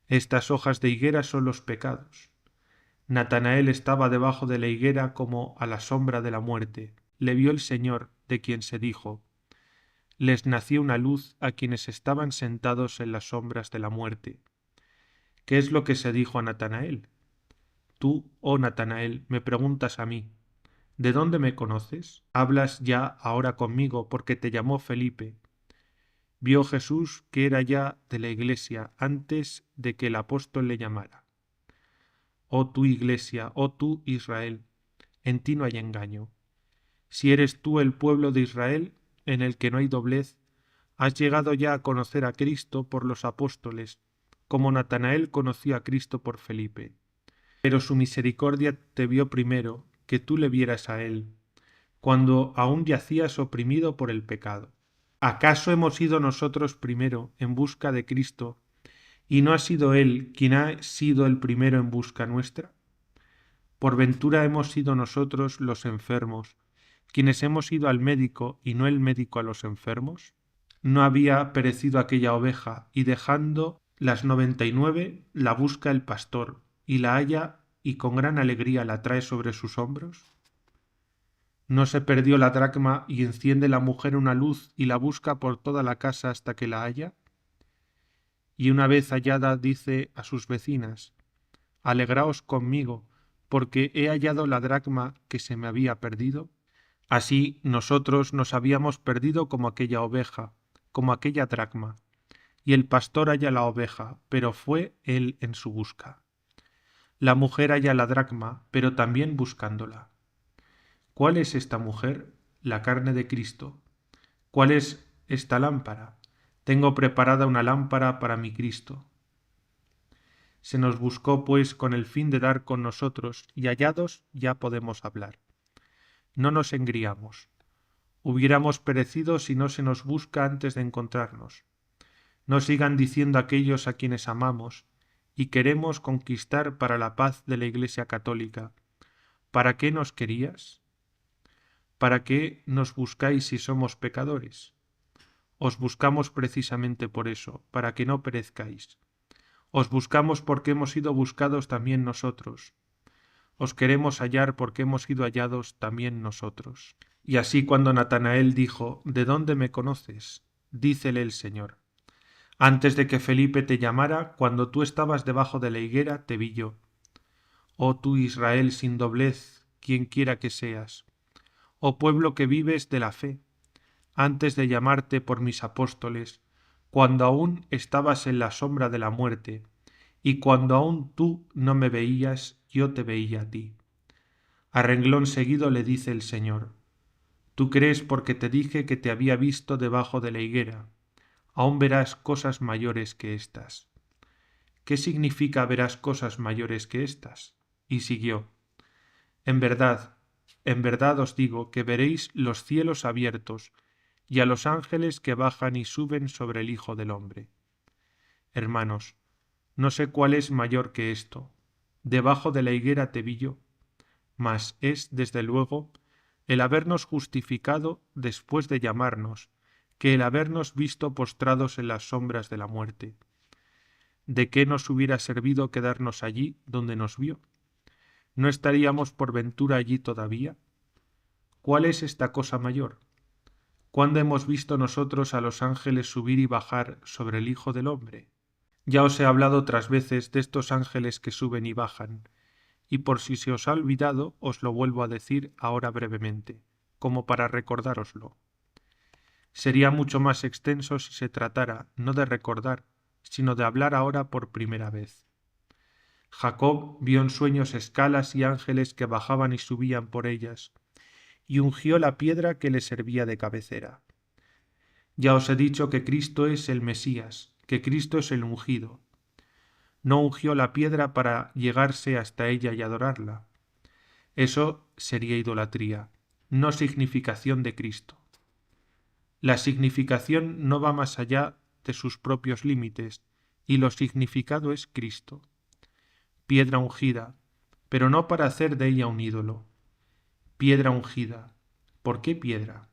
[SPEAKER 1] Estas hojas de higuera son los pecados. Natanael estaba debajo de la higuera como a la sombra de la muerte. Le vio el Señor de quien se dijo: les nació una luz a quienes estaban sentados en las sombras de la muerte. ¿Qué es lo que se dijo a Natanael? Tú, oh Natanael, me preguntas a mí: ¿de dónde me conoces? Hablas ya ahora conmigo porque te llamó Felipe. Vio Jesús que era ya de la iglesia antes de que el apóstol le llamara. Oh tú iglesia, oh tú Israel, en ti no hay engaño. Si eres tú el pueblo de Israel, en el que no hay doblez, has llegado ya a conocer a Cristo por los apóstoles, como Natanael conoció a Cristo por Felipe. Pero su misericordia te vio primero que tú le vieras a él, cuando aún yacías oprimido por el pecado. ¿Acaso hemos ido nosotros primero en busca de Cristo, y no ha sido él quien ha sido el primero en busca nuestra? ¿Por ventura hemos sido nosotros los enfermos, quienes hemos ido al médico y no el médico a los enfermos? ¿No había perecido aquella oveja, y dejando las 99 la busca el pastor, y la halla, y con gran alegría la trae sobre sus hombros? ¿No se perdió la dracma, y enciende la mujer una luz y la busca por toda la casa hasta que la halla? Y una vez hallada dice a sus vecinas: alegraos conmigo, porque he hallado la dracma que se me había perdido. Así nosotros nos habíamos perdido como aquella oveja, como aquella dracma, y el pastor halla la oveja, pero fue él en su busca. La mujer halla la dracma, pero también buscándola. ¿Cuál es esta mujer? La carne de Cristo. ¿Cuál es esta lámpara? Tengo preparada una lámpara para mi Cristo. Se nos buscó, pues, con el fin de dar con nosotros, y hallados ya podemos hablar. No nos engriamos. Hubiéramos perecido si no se nos busca antes de encontrarnos. No sigan diciendo aquellos a quienes amamos y queremos conquistar para la paz de la Iglesia Católica: ¿para qué nos querías? ¿Para qué nos buscáis si somos pecadores? Os buscamos precisamente por eso, para que no perezcáis. Os buscamos porque hemos sido buscados también nosotros. Os queremos hallar porque hemos sido hallados también nosotros. Y así cuando Natanael dijo: ¿de dónde me conoces? Dícele el Señor: antes de que Felipe te llamara, cuando tú estabas debajo de la higuera, te vi yo. Oh tú Israel sin doblez, quien quiera que seas, oh pueblo que vives de la fe, antes de llamarte por mis apóstoles, cuando aún estabas en la sombra de la muerte, y cuando aún tú no me veías, yo te veía a ti. A renglón seguido le dice el Señor: tú crees porque te dije que te había visto debajo de la higuera, aún verás cosas mayores que estas. ¿Qué significa verás cosas mayores que estas? Y siguió: en verdad os digo que veréis los cielos abiertos y a los ángeles que bajan y suben sobre el Hijo del Hombre. Hermanos, no sé cuál es mayor que esto. Debajo de la higuera te vi yo, mas es, desde luego, el habernos justificado después de llamarnos, que el habernos visto postrados en las sombras de la muerte. ¿De qué nos hubiera servido quedarnos allí donde nos vio? ¿No estaríamos por ventura allí todavía? ¿Cuál es esta cosa mayor? ¿Cuándo hemos visto nosotros a los ángeles subir y bajar sobre el Hijo del Hombre? Ya os he hablado otras veces de estos ángeles que suben y bajan, y por si se os ha olvidado, os lo vuelvo a decir ahora brevemente, como para recordároslo. Sería mucho más extenso si se tratara no de recordar, sino de hablar ahora por primera vez. Jacob vio en sueños escalas y ángeles que bajaban y subían por ellas, y ungió la piedra que le servía de cabecera. Ya os he dicho que Cristo es el Mesías, que Cristo es el ungido. No ungió la piedra para llegarse hasta ella y adorarla. Eso sería idolatría, no significación de Cristo. La significación no va más allá de sus propios límites, y lo significado es Cristo. Piedra ungida, pero no para hacer de ella un ídolo. Piedra ungida. ¿Por qué piedra?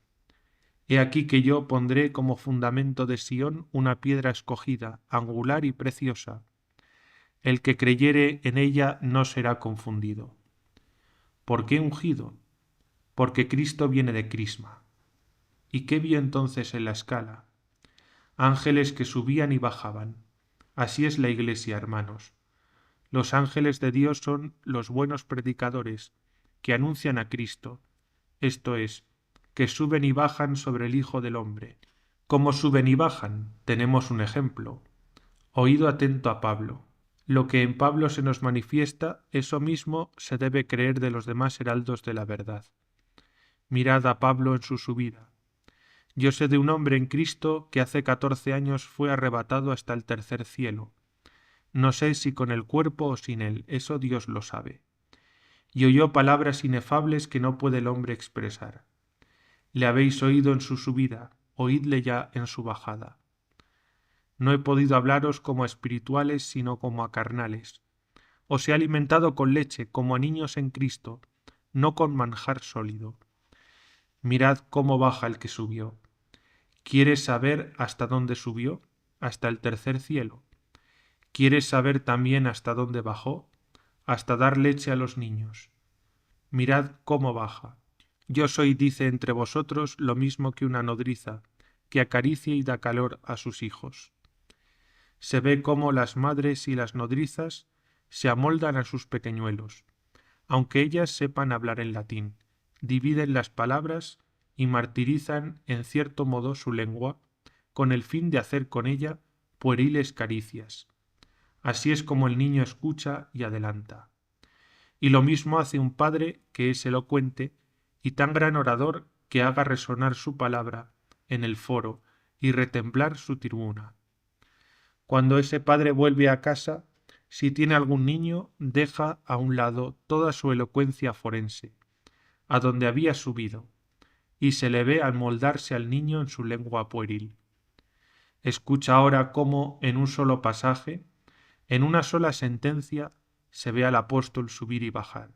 [SPEAKER 1] He aquí que yo pondré como fundamento de Sión una piedra escogida, angular y preciosa. El que creyere en ella no será confundido. ¿Por qué ungido? Porque Cristo viene de crisma. ¿Y qué vio entonces en la escala? Ángeles que subían y bajaban. Así es la Iglesia, hermanos. Los ángeles de Dios son los buenos predicadores que anuncian a Cristo, esto es, que suben y bajan sobre el Hijo del Hombre. ¿Cómo suben y bajan? Tenemos un ejemplo. Oído atento a Pablo. Lo que en Pablo se nos manifiesta, eso mismo se debe creer de los demás heraldos de la verdad. Mirad a Pablo en su subida. Yo sé de un hombre en Cristo que hace 14 años fue arrebatado hasta el tercer cielo. No sé si con el cuerpo o sin él, eso Dios lo sabe. Y oyó palabras inefables que no puede el hombre expresar. Le habéis oído en su subida, oídle ya en su bajada. No he podido hablaros como a espirituales, sino como a carnales. Os he alimentado con leche, como a niños en Cristo, no con manjar sólido. Mirad cómo baja el que subió. ¿Quieres saber hasta dónde subió? Hasta el tercer cielo. ¿Quieres saber también hasta dónde bajó? Hasta dar leche a los niños. Mirad cómo baja. Yo soy, dice entre vosotros, lo mismo que una nodriza, que acaricia y da calor a sus hijos. Se ve cómo las madres y las nodrizas se amoldan a sus pequeñuelos, aunque ellas sepan hablar en latín, dividen las palabras y martirizan en cierto modo su lengua, con el fin de hacer con ella pueriles caricias. Así es como el niño escucha y adelanta. Y lo mismo hace un padre que es elocuente y tan gran orador que haga resonar su palabra en el foro y retemblar su tribuna. Cuando ese padre vuelve a casa, si tiene algún niño, deja a un lado toda su elocuencia forense, a donde había subido, y se le ve amoldarse al niño en su lengua pueril. Escucha ahora cómo en un solo pasaje, en una sola sentencia, se ve al apóstol subir y bajar.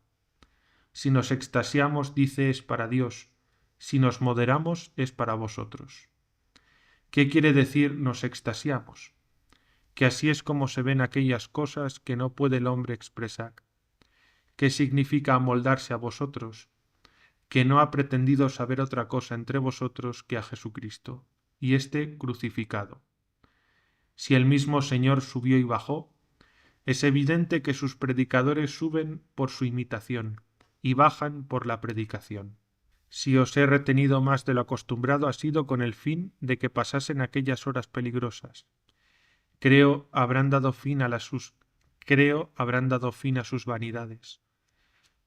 [SPEAKER 1] Si nos extasiamos, dice, es para Dios, si nos moderamos, es para vosotros. ¿Qué quiere decir nos extasiamos? Que así es como se ven aquellas cosas que no puede el hombre expresar. ¿Qué significa amoldarse a vosotros? Que no ha pretendido saber otra cosa entre vosotros que a Jesucristo, y éste crucificado. Si el mismo Señor subió y bajó, es evidente que sus predicadores suben por su imitación y bajan por la predicación. Si os he retenido más de lo acostumbrado ha sido con el fin de que pasasen aquellas horas peligrosas. Creo habrán dado fin a sus vanidades.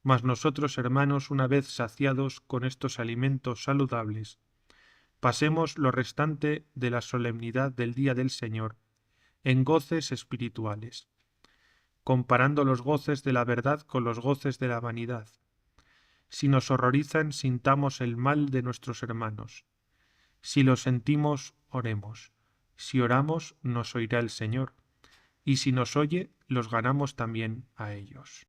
[SPEAKER 1] Mas nosotros, hermanos, una vez saciados con estos alimentos saludables, pasemos lo restante de la solemnidad del día del Señor en goces espirituales, comparando los goces de la verdad con los goces de la vanidad. Si nos horrorizan, sintamos el mal de nuestros hermanos. Si lo sentimos, oremos. Si oramos, nos oirá el Señor. Y si nos oye, los ganamos también a ellos.